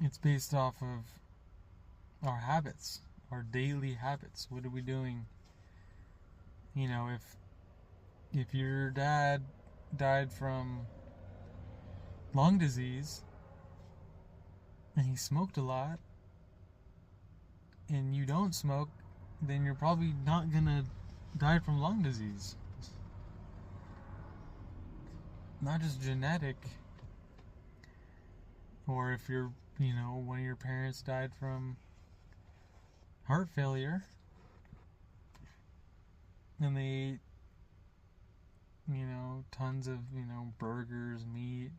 It's based off of our habits, our daily habits. What are we doing? If your dad died from lung disease and he smoked a lot and you don't smoke, then you're probably not gonna die from lung disease. Not just genetic, or if one of your parents died from heart failure and they ate, tons of, burgers, meat,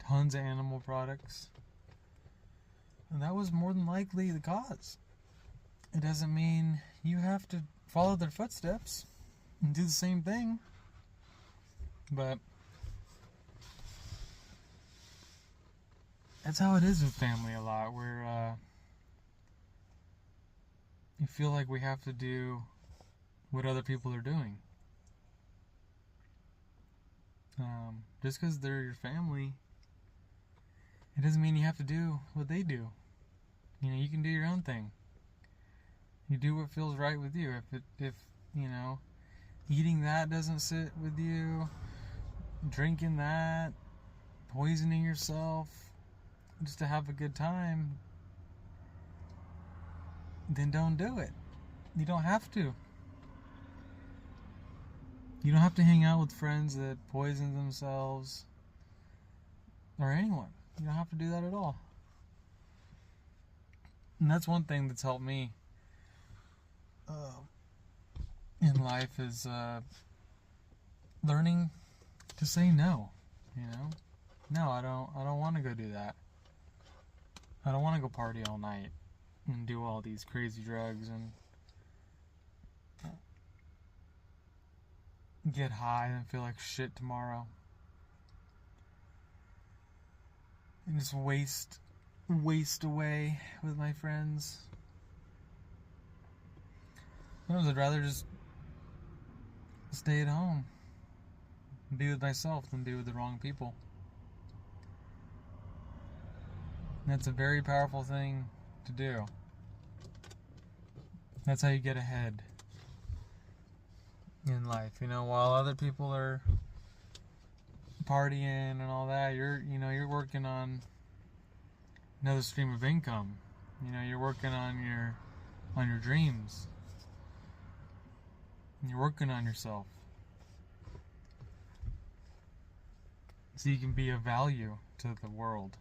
tons of animal products. And that was more than likely the cause. It doesn't mean you have to follow their footsteps and do the same thing. But that's how it is with family a lot, where you feel like we have to do what other people are doing. Just because they're your family, it doesn't mean you have to do what they do. You can do your own thing. You do what feels right with you. If eating that doesn't sit with you, drinking that, poisoning yourself just to have a good time, then don't do it. You don't have to. You don't have to hang out with friends that poison themselves or anyone. You don't have to do that at all. And that's one thing that's helped me in life is learning to say no. No, I don't want to go do that. I don't want to go party all night and do all these crazy drugs and get high and feel like shit tomorrow. And just waste away with my friends. Sometimes I'd rather just stay at home and be with myself than be with the wrong people. And that's a very powerful thing to do. That's how you get ahead in life. While other people are partying and all that, you're working on another stream of income. You're working on your dreams. You're working on yourself. So you can be of value to the world,